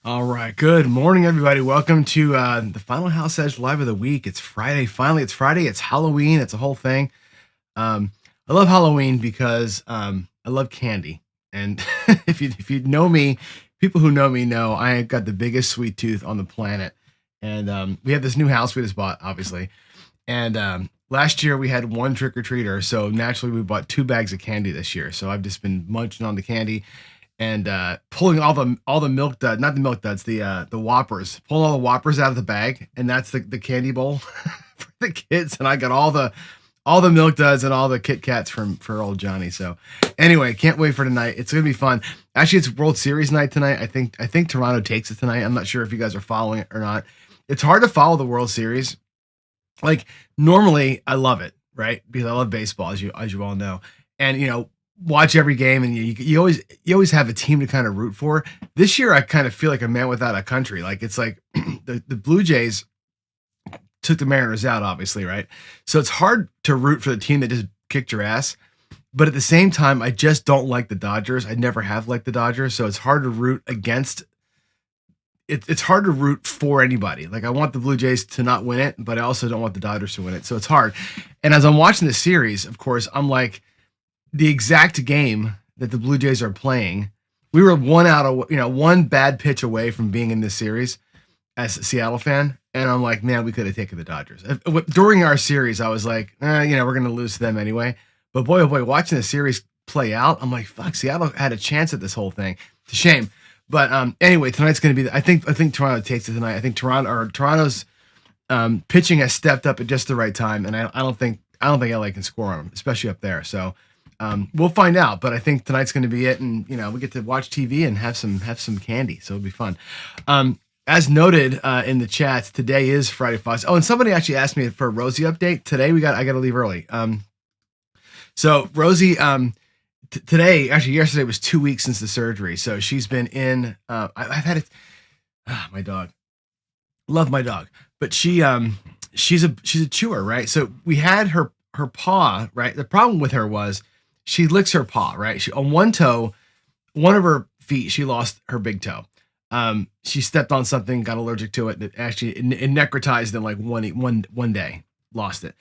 All right. Good morning, everybody. Welcome to the final House Edge Live of the week. It's Friday. Finally, it's Friday. It's Halloween. It's a whole thing. I love Halloween because I love candy. And if you know me, people who know me know I have got the biggest sweet tooth on the planet. And we have this new house we just bought, obviously. And last year we had one trick or treater, so naturally we bought 2 bags of candy this year. So I've just been munching on the candy and pulling all the milk dud, not the milk duds, the Whoppers, pulling all the Whoppers out of the bag, and that's the candy bowl for the kids. And I got all the milk duds and all the Kit Kats for old Johnny. So anyway, can't wait for tonight. It's gonna be fun. Actually, it's World Series night tonight. I think Toronto takes it tonight. I'm not sure if you guys are following it or not. It's hard to follow the World Series. Like normally, I love it, right? Because I love baseball, as you all know, and watch every game, and you always have a team to kind of root for. This year, I kind of feel like a man without a country. Like it's like the Blue Jays took the Mariners out, obviously, right? So it's hard to root for the team that just kicked your ass. But at the same time, I just don't like the Dodgers. I never have liked the Dodgers, so it's hard to root against. It's hard to root for anybody. Like I want the Blue Jays to not win it, but I also don't want the Dodgers to win it. So it's hard. And as I'm watching the series, of course, I'm like the exact game that the Blue Jays are playing. We were one bad pitch away from being in this series as a Seattle fan. And I'm like, man, we could have taken the Dodgers. During our series, I was like, we're going to lose to them anyway. But boy, oh boy, watching the series play out, I'm like, fuck, Seattle had a chance at this whole thing. It's a shame. But anyway, tonight's going to be. I think Toronto takes it tonight. I think Toronto's pitching has stepped up at just the right time, and I don't think LA can score on them, especially up there. So we'll find out. But I think tonight's going to be it, and we get to watch TV and have some candy, so it'll be fun. As noted in the chats, today is Friday Fox. Oh, and somebody actually asked me for a Rosie update today. I got to leave early. So Rosie. Today, actually, yesterday was 2 weeks since the surgery. So she's been in. I've had it. My dog, love my dog, but she's a chewer, right? So we had her paw, right? The problem with her was she licks her paw, right? She on one toe, one of her feet, she lost her big toe. She stepped on something, got allergic to it. It necrotized in like one day, lost it.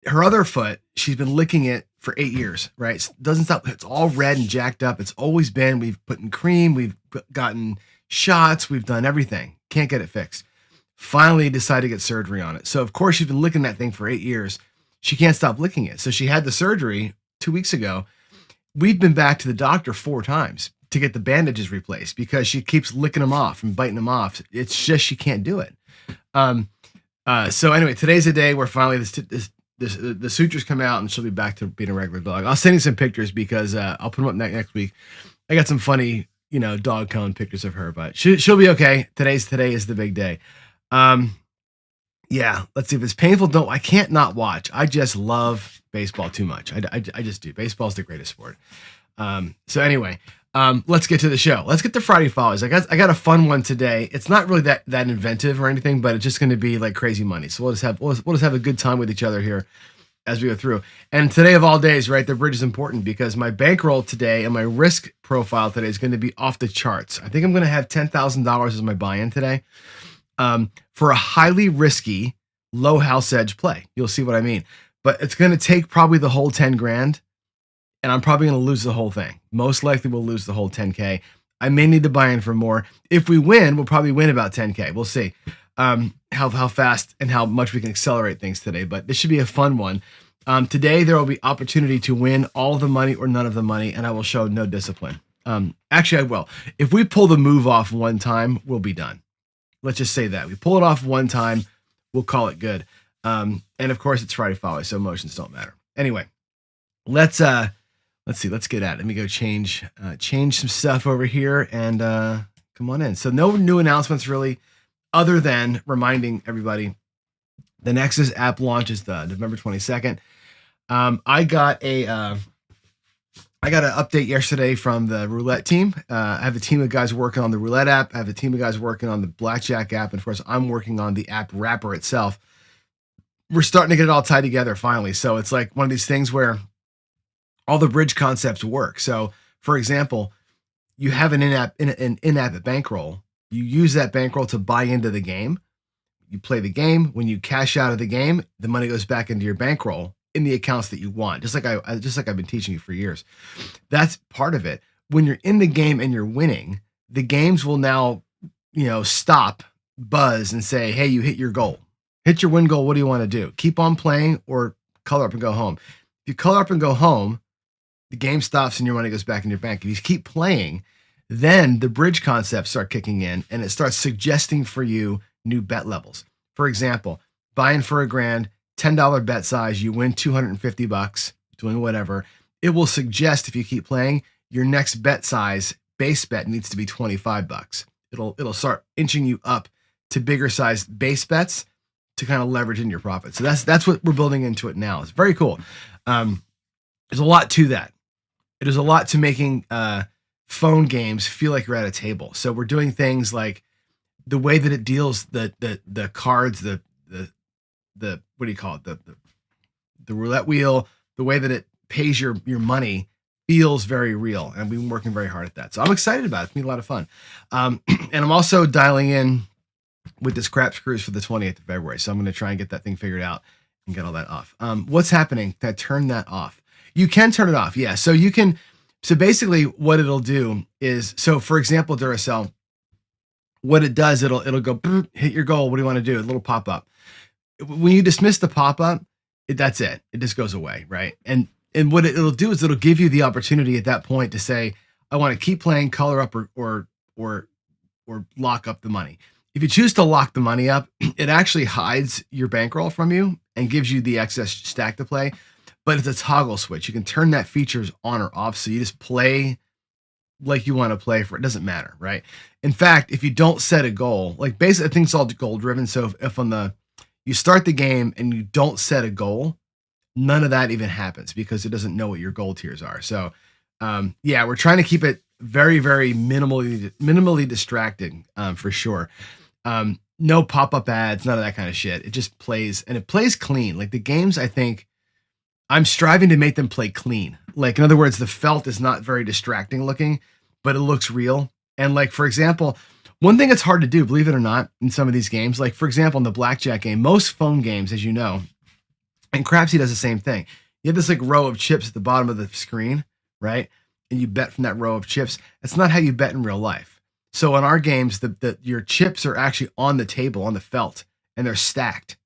Her other foot, she's been licking it for 8 years, right? It doesn't stop. It's all red and jacked up. It's always been. We've put in cream. We've gotten shots. We've done everything. Can't get it fixed. Finally decided to get surgery on it. So, of course, she's been licking that thing for 8 years. She can't stop licking it. So she had the surgery 2 weeks ago. We've been back to the doctor 4 times to get the bandages replaced because she keeps licking them off and biting them off. It's just she can't do it. So anyway, today's the day where finally the sutures come out and she'll be back to being a regular dog. I'll send you some pictures because I'll put them up next week. I got some funny, dog cone pictures of her, but she'll be okay. Today is the big day. Yeah, let's see if it's painful. I can't not watch. I just love baseball too much. I just do. Baseball's the greatest sport. So anyway, let's get to the show. Let's get to Friday Follies. I got a fun one today. It's not really that inventive or anything, but it's just going to be like crazy money. So we'll just have a good time with each other here as we go through. And today of all days, right, the bridge is important because my bankroll today and my risk profile today is going to be off the charts. I think I'm going to have $10,000 as my buy-in today for a highly risky low house edge play. You'll see what I mean. But it's going to take probably the whole 10 grand. And I'm probably going to lose the whole thing. Most likely we'll lose the whole 10K. I may need to buy in for more. If we win, we'll probably win about 10K. We'll see how fast and how much we can accelerate things today. But this should be a fun one. Today, there will be opportunity to win all of the money or none of the money, and I will show no discipline. Actually, I will. If we pull the move off one time, we'll be done. Let's just say that. We pull it off one time, we'll call it good. And of course, it's Friday Follies, so emotions don't matter. Anyway, let's see. Let's get at it. Let me go change some stuff over here and come on in. So no new announcements really, other than reminding everybody the Nexus app launches the November 22nd. I got an update yesterday from the roulette team. I have a team of guys working on the roulette app. I have a team of guys working on the blackjack app. And of course, I'm working on the app wrapper itself. We're starting to get it all tied together finally. So it's like one of these things where all the bridge concepts work. So for example, you have an in-app bankroll, You use that bankroll to buy into the game. You play the game. When you cash out of the game, the money goes back into your bankroll in the accounts that you want. Just like I've been teaching you for years. That's part of it. When you're in the game and you're winning, the games will now, stop, buzz, and say, "Hey, you hit your goal. Hit your win goal. What do you want to do? Keep on playing or color up and go home?" If you color up and go home, the game stops and your money goes back in your bank. If you keep playing, then the bridge concepts start kicking in and it starts suggesting for you new bet levels. For example, buying for $1,000, $10 bet size, you win $250, doing whatever. It will suggest, if you keep playing, your next bet size, base bet, needs to be $25. It'll start inching you up to bigger sized base bets to kind of leverage in your profit. So that's what we're building into it now. It's very cool. There's a lot to that. There's a lot to making phone games feel like you're at a table. So we're doing things like the way that it deals the cards, the what do you call it? The roulette wheel, the way that it pays your money feels very real. And we've been working very hard at that. So I'm excited about it. It's been a lot of fun. And I'm also dialing in with this craps cruise for the 20th of February. So I'm going to try and get that thing figured out and get all that off. What's happening? Can I turn that off? You can turn it off. Yeah. So you can. So basically what it'll do is, so for example, Duracell, what it does, it'll go, hit your goal. What do you want to do? A little pop-up. When you dismiss the pop-up, that's it. It just goes away. Right. And what it'll do is it'll give you the opportunity at that point to say, I want to keep playing, color up, or lock up the money. If you choose to lock the money up, it actually hides your bankroll from you and gives you the excess stack to play. But it's a toggle switch. You can turn that features on or off. So you just play like you want to play for it. Doesn't matter, right? In fact, if you don't set a goal, like basically I think it's all goal driven. So if you start the game and you don't set a goal, none of that even happens because it doesn't know what your goal tiers are. So yeah, we're trying to keep it very, very minimally distracting for sure. No pop-up ads, none of that kind of shit. It just plays, and it plays clean. Like the games, I think I'm striving to make them play clean. Like, in other words, the felt is not very distracting looking, but it looks real. And like, for example, one thing that's hard to do, believe it or not, in some of these games, like for example, in the blackjack game, most phone games, as you know, and Crapsy does the same thing. You have this like row of chips at the bottom of the screen, right? And you bet from that row of chips. That's not how you bet in real life. So in our games, your chips are actually on the table, on the felt, and they're stacked.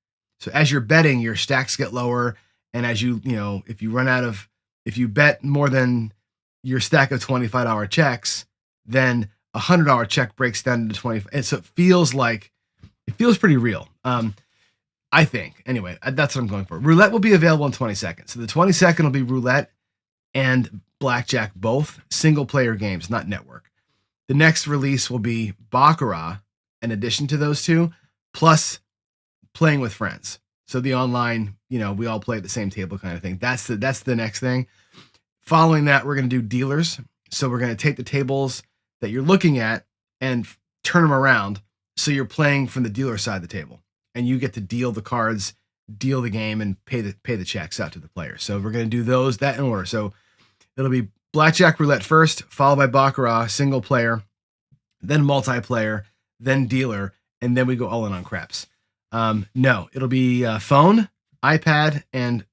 So as you're betting, your stacks get lower. And as if you bet more than your stack of $25 checks, then a $100 check breaks down into 20. And so it feels pretty real. I think, anyway, that's what I'm going for. Roulette will be available in 20 seconds. So the 22nd will be roulette and blackjack, both single player games, not network. The next release will be Baccarat, in addition to those two, plus playing with friends. So the online, we all play at the same table kind of thing. That's the next thing. Following that, we're going to do dealers. So we're going to take the tables that you're looking at and turn them around. So you're playing from the dealer side of the table and you get to deal the cards, deal the game, and pay the checks out to the players. So we're going to do that in order. So it'll be blackjack roulette first, followed by Baccarat, single player, then multiplayer, then dealer, and then we go all in on craps. No, it'll be phone, iPad, and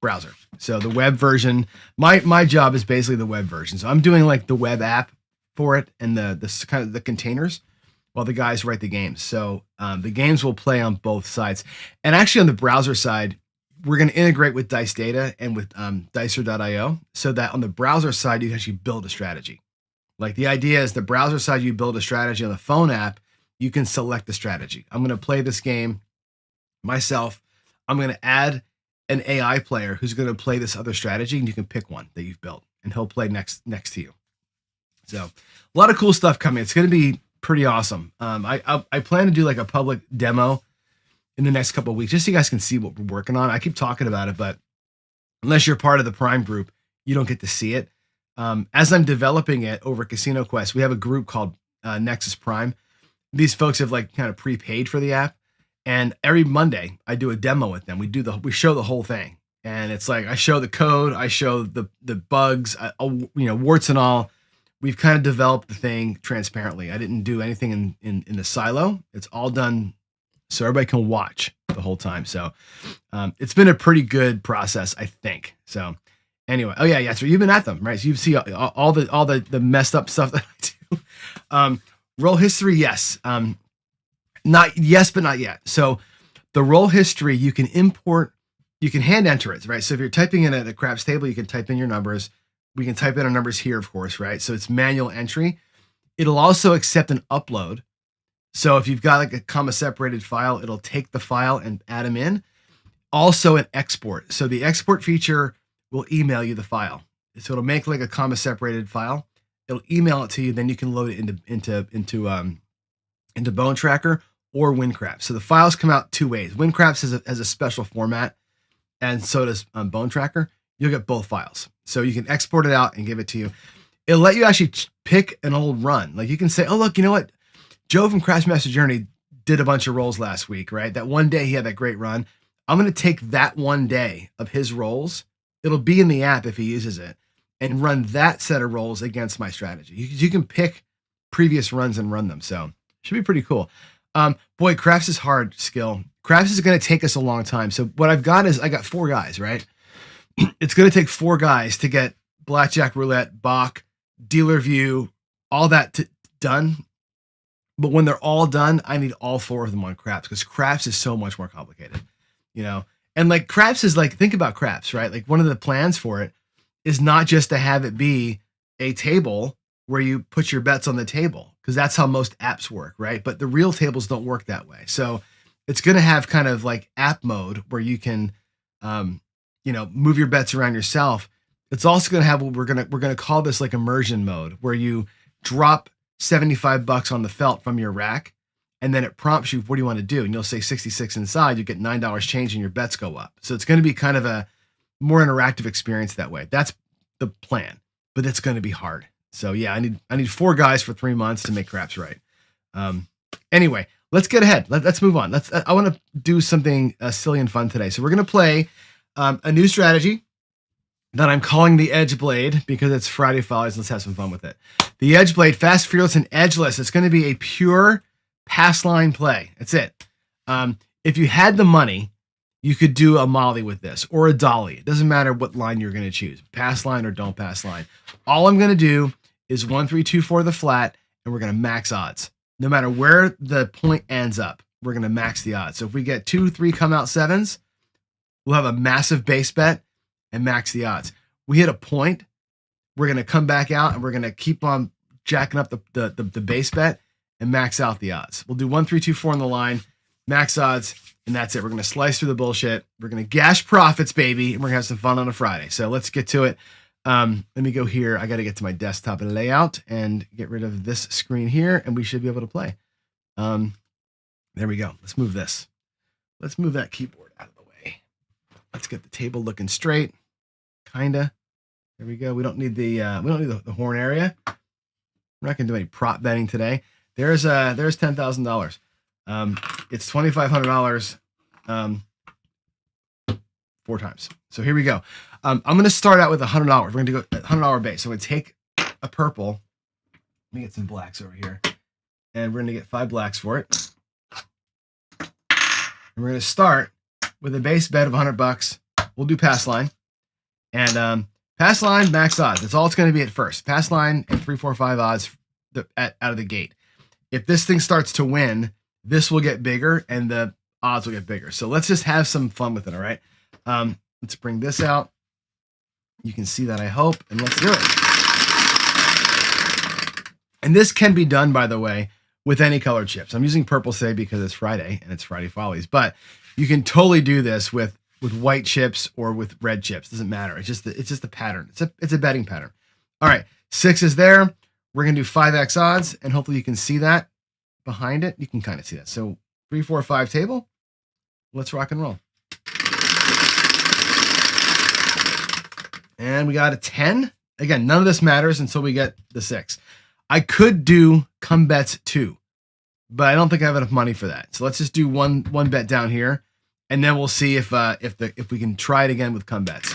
browser. So the web version, my job is basically the web version. So I'm doing like the web app for it and the kind of the containers while the guys write the games. So the games will play on both sides. And actually on the browser side, we're going to integrate with Dice Data and with Dicer.io so that on the browser side, you can actually build a strategy. Like the idea is the browser side, you build a strategy. On the phone app, you can select the strategy. I'm going to play this game myself. I'm going to add an AI player who's going to play this other strategy, and you can pick one that you've built, and he'll play next to you. So a lot of cool stuff coming. It's going to be pretty awesome. I plan to do like a public demo in the next couple of weeks, just so you guys can see what we're working on. I keep talking about it, but unless you're part of the Prime group, you don't get to see it. As I'm developing it over Casino Quest, we have a group called Nexus Prime. These folks have like kind of prepaid for the app, and every Monday I do a demo with them. We show the whole thing, and it's like I show the code, I show the bugs, warts and all. we've kind of developed the thing transparently. I didn't do anything in the silo. It's all done so everybody can watch the whole time. So it's been a pretty good process, I think. So anyway, oh yeah. So you've been at them, right? So you see all the messed up stuff that I do. Roll history, yes. Not yes, but not yet. So the roll history, you can hand enter it, right? So if you're typing in at the craps table, you can type in your numbers. We can type in our numbers here, of course, right? So it's manual entry. It'll also accept an upload. So if you've got like a comma separated file, it'll take the file and add them in. Also an export. So the export feature will email you the file. So it'll make like a comma separated file. It'll email it to you. Then you can load it into Bone Tracker or WinCraps. So the files come out two ways. WinCraps has a special format, and so does Bone Tracker. You'll get both files. So you can export it out and give it to you. It'll let you actually pick an old run. Like you can say, oh, look, you know what? Joe from Crashmaster Journey did a bunch of rolls last week, right? That one day he had that great run. I'm going to take that one day of his rolls. It'll be in the app if he uses it, and run that set of rolls against my strategy. You can pick previous runs and run them. So should be pretty cool. Boy, Crafts is hard skill. Crafts is going to take us a long time. So what I've got is I got 4 guys, right? It's going to take 4 guys to get Blackjack, Roulette, Bach, Dealer View, all that done. But when they're all done, I need all 4 of them on Craps, because Craps is so much more complicated, you know? And like Craps is like, think about Craps, right? Like one of the plans for it is not just to have it be a table where you put your bets on the table, because that's how most apps work, right? But the real tables don't work that way. So it's going to have kind of like app mode where you can, move your bets around yourself. It's also going to have what we're going to call this like immersion mode, where you drop $75 on the felt from your rack, and then it prompts you, what do you want to do? And you'll say 66 inside, you get $9 change and your bets go up. So it's going to be kind of a more interactive experience that way. That's the plan, but it's going to be hard. So yeah, I need 4 guys for 3 months to make Craps right. Anyway, let's get ahead. Let's move on. I want to do something silly and fun today. So we're going to play a new strategy that I'm calling the Edge Blade, because it's Friday Follies. Let's have some fun with it. The Edge Blade, fast, fearless, and edgeless. It's going to be a pure pass line play. That's it. If you had the money, you could do a Molly with this, or a Dolly. It doesn't matter what line you're going to choose, pass line or don't pass line. All I'm going to do is 1, 3, 2, 4 the flat, and we're going to max odds. No matter where the point ends up, we're going to max the odds. So if we get 2, 3 come out 7s, we'll have a massive base bet and max the odds. We hit a point, we're going to come back out and we're going to keep on jacking up the base bet and max out the odds. We'll do 1, 3, 2, 4 on the line, max odds, and that's it. We're going to slice through the bullshit. We're going to gash profits, baby, and we're going to have some fun on a Friday. So let's get to it. Let me go here. I got to get to my desktop and layout and get rid of this screen here, and we should be able to play. There we go. Let's move this. Let's move that keyboard out of the way. Let's get the table looking straight. Kinda. There we go. We don't need the horn area. We're not going to do any prop betting today. There's $10,000. It's $2,500 4 times. So here we go. I'm going to start out with $100. We're going to go $100 base. So I'm going to take a purple. Let me get some blacks over here. And we're going to get 5 blacks for it. And we're going to start with a base bet of $100. We'll do pass line. And pass line, max odds. That's all it's going to be at first. Pass line and 3, 4, 5 odds out of the gate. If this thing starts to win, this will get bigger and the odds will get bigger. So let's just have some fun with it, all right? Let's bring this out. You can see that, I hope, and let's do it. And this can be done, by the way, with any colored chips. I'm using purple today because it's Friday and it's Friday Follies, but you can totally do this with white chips or with red chips. Doesn't matter. It's just the pattern. It's a betting pattern. All right, 6 is there. We're gonna do 5x odds, and hopefully you can see that behind it. You can kind of see that. So 3, 4, 5 table. Let's rock and roll. And we got a 10. Again, none of this matters until we get the 6. I could do come bets 2, but I don't think I have enough money for that. So let's just do one bet down here, and then we'll see if we can try it again with come bets.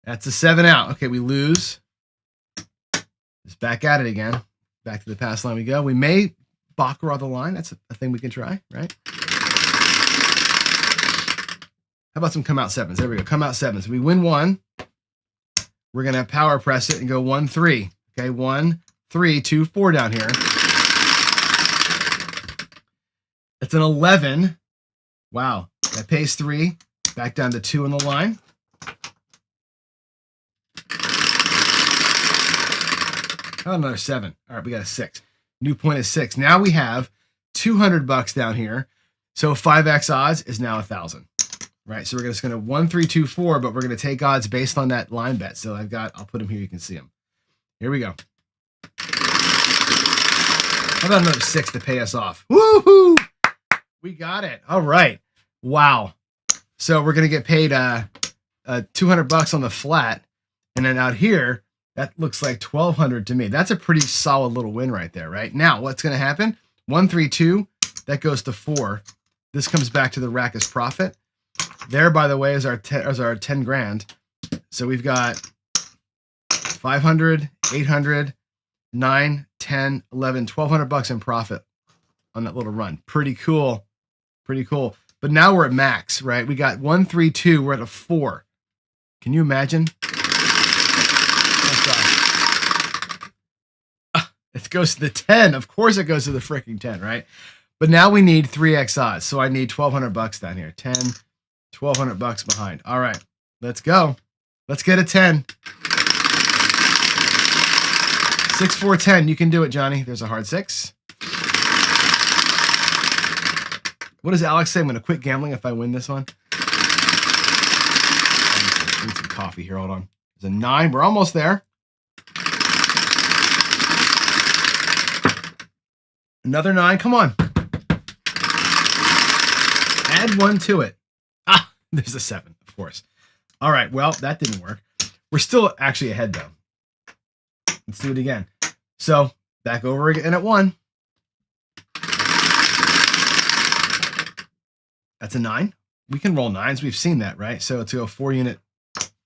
That's a 7 out. Okay, we lose. Just back at it again. Back to the pass line we go. We may baccarat the line. That's a thing we can try, right? How about some come out sevens? There we go. Come out sevens. We win one. We're going to power press it and go 1, 3. Okay, 1, 3, 2, 4 down here. It's an 11. Wow. That pays 3. Back down to 2 on the line. Oh, another 7. All right, we got a 6. New point is 6. Now we have $200 down here. So 5x odds is now 1,000. Right, so we're just going to 1, 3, 2, 4, but we're going to take odds based on that line bet. So I'll put them here. You can see them. Here we go. How about another 6 to pay us off? Woohoo! We got it. All right. Wow. So we're going to get paid $200 on the flat. And then out here, that looks like $1,200 to me. That's a pretty solid little win right there, right? Now, what's going to happen? 1, 3, 2. That goes to 4. This comes back to the rack as profit. There, by the way, is our 10 grand. So we've got 500, 800, 9, 10, 11, $1,200 in profit on that little run. Pretty cool. Pretty cool. But now we're at max, right? We got 1, 3, 2. We're at a 4. Can you imagine? It goes to the 10. Of course it goes to the freaking 10, right? But now we need 3x odds. So I need $1,200 down here. 10, $1,200 behind. All right, let's go. Let's get a 10. 6, 4, 10. You can do it, Johnny. There's a hard 6. What does Alex say? I'm going to quit gambling if I win this one. I need some coffee here. Hold on. There's a 9. We're almost there. Another 9. Come on. Add 1 to it. Ah, there's a 7, of course. All right. Well, that didn't work. We're still actually ahead, though. Let's do it again. So back over again at 1. That's a 9. We can roll 9s. We've seen that, right? So to go 4 unit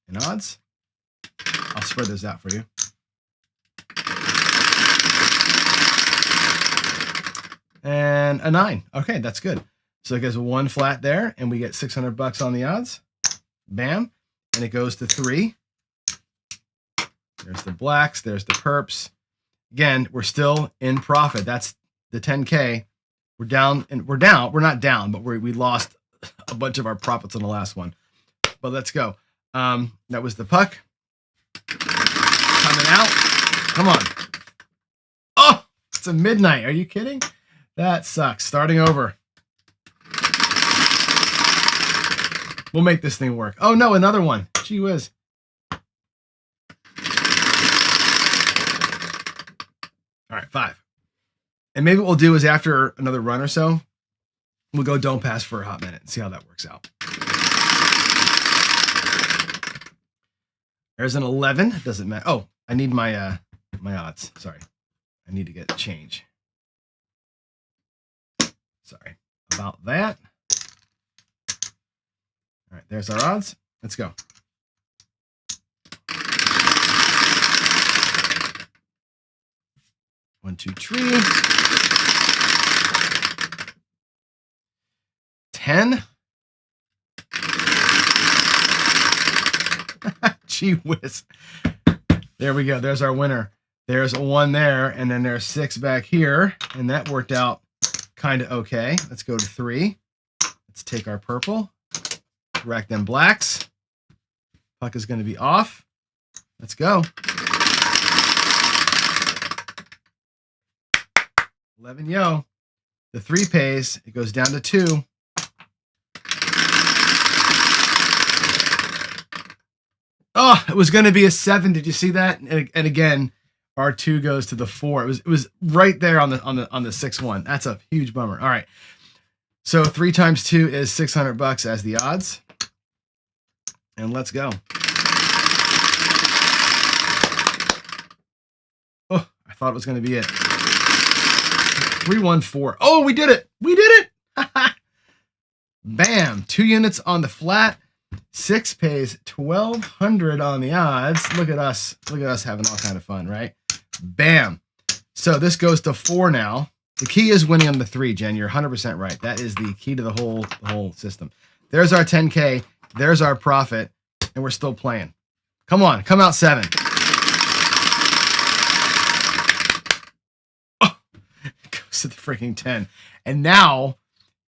in odds. I'll spread those out for you. And a 9. Okay, that's good. So it goes a 1 flat there, and we get $600 on the odds. Bam. And it goes to 3. There's the blacks. There's the perps. Again, we're still in profit. That's the 10K. We're down, and we're not down, but we lost a bunch of our profits on the last one. But let's go. That was the puck. Coming out. Come on. Oh, it's a midnight. Are you kidding? That sucks. Starting over. We'll make this thing work. Oh, no, another one. Gee whiz. All right, 5. And maybe what we'll do is after another run or so, we'll go don't pass for a hot minute and see how that works out. There's an 11. Doesn't matter. Oh, I need my my odds. Sorry. I need to get change. Sorry about that. All right, there's our odds. Let's go. One, 2, 3. 10. Gee whiz. There we go. There's our winner. There's a 1 there, and then there's 6 back here, and that worked out kind of okay. Let's go to 3. Let's take our purple. Rack them blacks. Puck is going to be off. Let's go. 11 yo. The 3 pays. It goes down to 2. Oh, it was going to be a 7. Did you see that? And again, our 2 goes to the 4. It was right there on the 6-1. That's a huge bummer. All right. So 3 times 2 is $600 as the odds. And let's go. Oh, I thought it was going to be it. 3, 1, 4. Oh, we did it. We did it. Bam. 2 units on the flat. 6 pays 1,200 on the odds. Look at us. Look at us having all kind of fun, right? Bam. So this goes to 4 now. The key is winning on the 3, Jen. You're 100% right. That is the key to the whole system. There's our 10K. There's our profit. And we're still playing. Come on. Come out 7. Oh, it goes to the freaking 10. And now,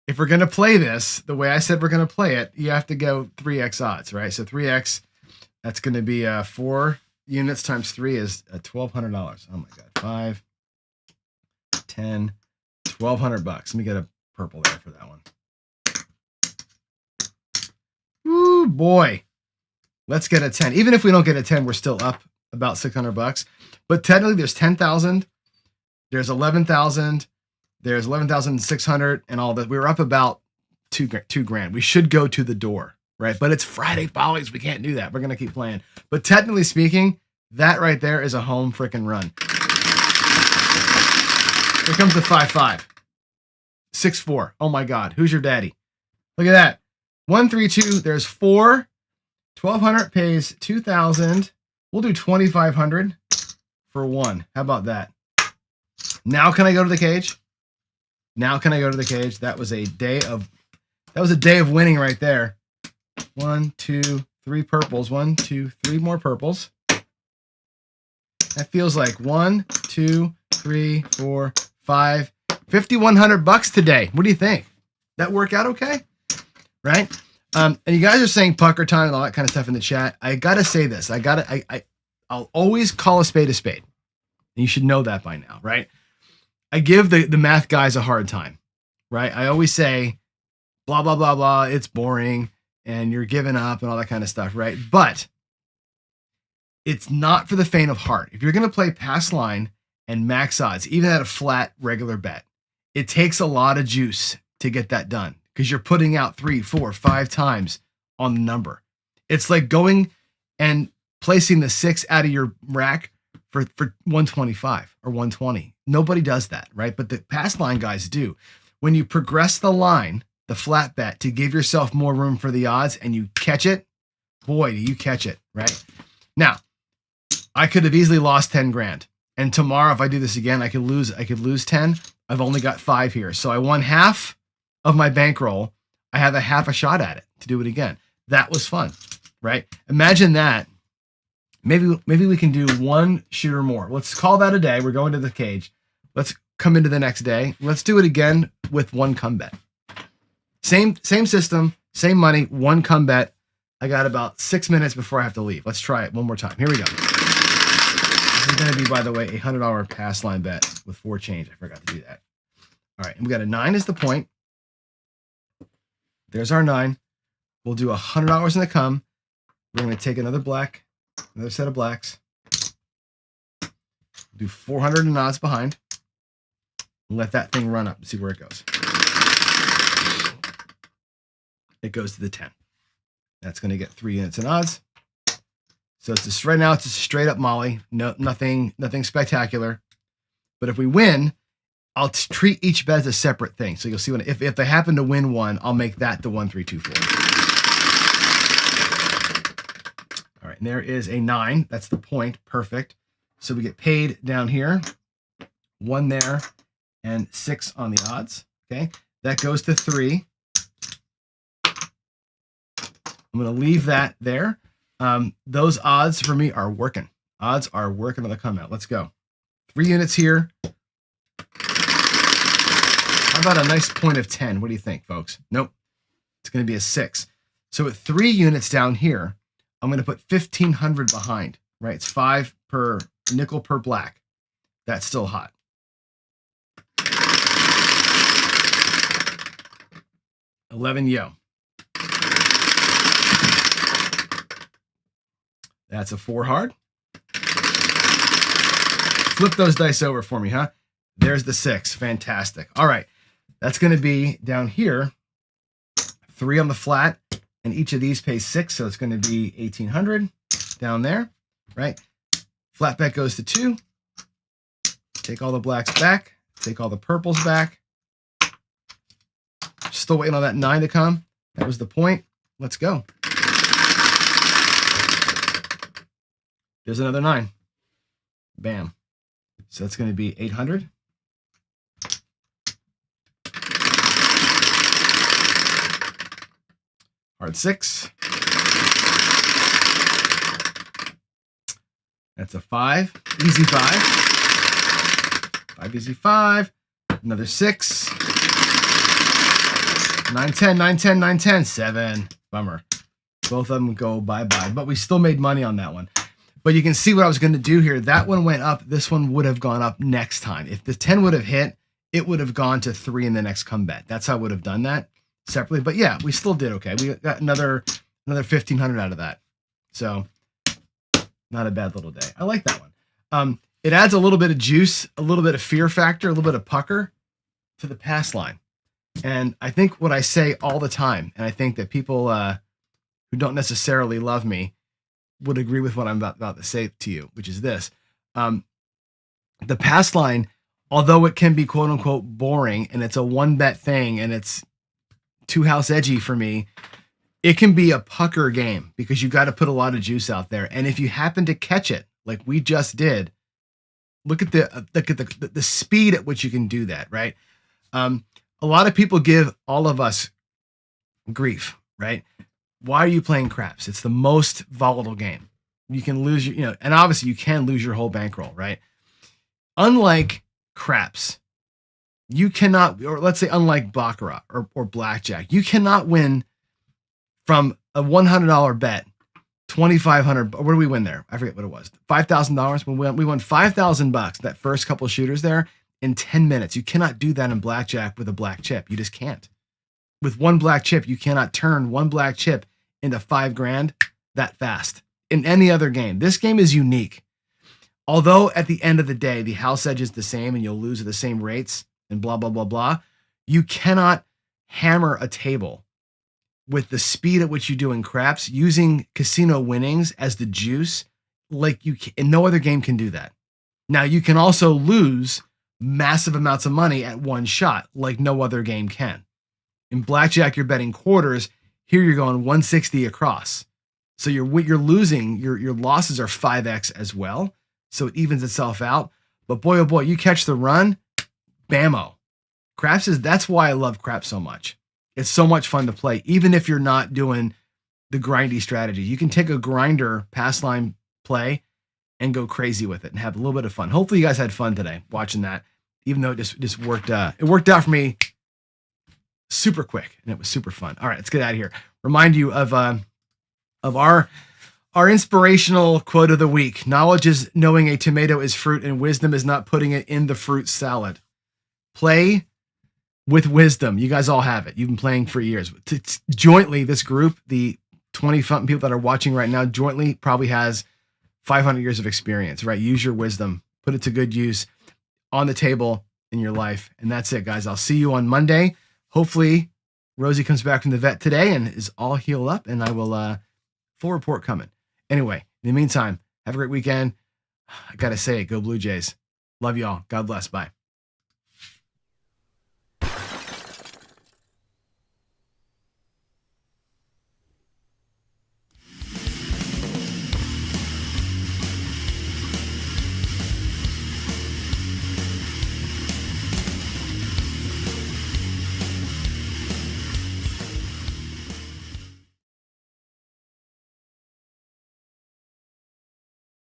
if we're going to play this the way I said we're going to play it, you have to go 3x odds, right? So 3x, that's going to be 4 units times 3 is $1,200. Oh my God. 5, 10, $1,200. Let me get a purple there for that one. Ooh, boy. Let's get a 10. Even if we don't get a 10, we're still up about $600. But technically, there's 10,000. There's 11,000. There's 11,600 and all that. We were up about two grand. We should go to the door, right? But it's Friday Follies. We can't do that. We're going to keep playing. But technically speaking, that right there is a home freaking run. Here comes the 5-5. 6-4. Oh my God. Who's your daddy? Look at that. 1, 3, 2. There's 4. 1,200 pays 2,000. We'll do 2,500 for 1. How about that? Now can I go to the cage? Now can I go to the cage? That was a day of winning right there. 1, 2, 3 purples. 1, 2, 3 more purples. That feels like 1, 2, 3, 4, 5, $5,100 today. What do you think? That work out okay? Right? And you guys are saying pucker time and all that kind of stuff in the chat. I gotta say this. I'll always call a spade a spade. And you should know that by now, right? I give the math guys a hard time, right? I always say, blah, blah, blah, blah, it's boring, and you're giving up and all that kind of stuff, right? But it's not for the faint of heart. If you're going to play pass line and max odds, even at a flat regular bet, it takes a lot of juice to get that done because you're putting out 3, 4, 5 times on the number. It's like going and placing the 6 out of your rack for 125 or 120. Nobody does that, right? But the pass line guys do. When you progress the line, the flat bet, to give yourself more room for the odds and you catch it, boy, do you catch it, right? Now, I could have easily lost 10 grand. And tomorrow, if I do this again, I could lose 10. I've only got 5 here. So I won half of my bankroll. I have a half a shot at it to do it again. That was fun, right? Imagine that. Maybe we can do 1 shooter more. Let's call that a day. We're going to the cage. Let's come into the next day. Let's do it again with 1 come bet. Same system, same money, 1 come bet. I got about 6 minutes before I have to leave. Let's try it one more time. Here we go. This is going to be, by the way, a $100 pass line bet with 4 change. I forgot to do that. All right, and we got a 9 is the point. There's our 9. We'll do $100 in the come. We're going to take another set of blacks. Do 400 in odds behind. And let that thing run up and see where it goes. It goes to the 10. That's going to get 3 units in odds. So it's just right now, it's just straight up Molly. No, nothing spectacular. But if we win, I'll treat each bet as a separate thing. So you'll see when if they happen to win 1, I'll make that the 1, 3, 2, 4. All right, and there is a 9. That's the point. Perfect. So we get paid down here. 1 there and 6 on the odds. Okay, that goes to 3. I'm going to leave that there. Those odds for me are working. Odds are working on the come out. Let's go. 3 units here. How about a nice point of 10? What do you think, folks? Nope. It's going to be a 6. So at 3 units down here, I'm going to put 1,500 behind, right? It's 5 per nickel per black. That's still hot. $11 yo. That's a 4 hard. Flip those dice over for me, huh? There's the 6. Fantastic. All right. That's going to be down here. 3 on the flat. And each of these pays 6. So it's going to be 1,800 down there, right? Flat bet goes to 2. Take all the blacks back. Take all the purples back. Still waiting on that 9 to come. That was the point. Let's go. There's another 9. Bam. So that's going to be 800. Hard 6. That's a 5. Easy 5. 5, easy 5. Another 6. 9, 10, 9, 10, 9, 10. 7. Bummer. Both of them go bye-bye. But we still made money on that one. But you can see what I was going to do here. That one went up. This one would have gone up next time. If the 10 would have hit, it would have gone to 3 in the next comeback. That's how I would have done that separately. But yeah, we still did okay. We got another 1,500 out of that. So not a bad little day. I like that one. It adds a little bit of juice, a little bit of fear factor, a little bit of pucker to the pass line. And I think what I say all the time, and I think that people who don't necessarily love me would agree with what I'm about to say to you, which is this. The pass line, although it can be quote unquote boring and it's a one bet thing and it's too house edgy for me, it can be a pucker game because you got to put a lot of juice out there. And if you happen to catch it, like we just did, look at the speed at which you can do that, right? A lot of people give all of us grief, right? Why are you playing craps? It's the most volatile game. You can lose your, and obviously you can lose your whole bankroll, right? Unlike craps, you cannot, or let's say unlike baccarat or blackjack, you cannot win from a $100 bet, $2,500. What did we win there? I forget what it was. $5,000. We won $5,000. That first couple of shooters there in 10 minutes. You cannot do that in blackjack with a black chip. You just can't. With one black chip, you cannot turn one black chip into $5,000 that fast in any other game. This game is unique. Although at the end of the day, the house edge is the same and you'll lose at the same rates and blah, blah, blah, blah. You cannot hammer a table with the speed at which you do in craps using casino winnings as the juice. Like and no other game can do that. Now you can also lose massive amounts of money at one shot like no other game can. In blackjack, you're betting quarters. Here you're going 160 across. So you're losing, your losses are 5x as well. So it evens itself out. But boy, oh boy, you catch the run, bammo. Craps that's why I love craps so much. It's so much fun to play, even if you're not doing the grindy strategy. You can take a grinder pass line play and go crazy with it and have a little bit of fun. Hopefully you guys had fun today watching that, even though it just worked. It worked out for me super quick and it was super fun. All right, let's get out of here. Remind you of our inspirational quote of the week. Knowledge is knowing a tomato is fruit and wisdom is not putting it in the fruit salad. Play with wisdom. You guys all have it. You've been playing for years. Jointly, this group, the 20 fun people that are watching right now, jointly probably has 500 years of experience, right? Use your wisdom, put it to good use on the table in your life. And that's it, guys. I'll see you on Monday. Hopefully Rosie comes back from the vet today and is all healed up, and I will full report coming. Anyway, in the meantime, have a great weekend. I got to say it, go Blue Jays. Love y'all. God bless. Bye.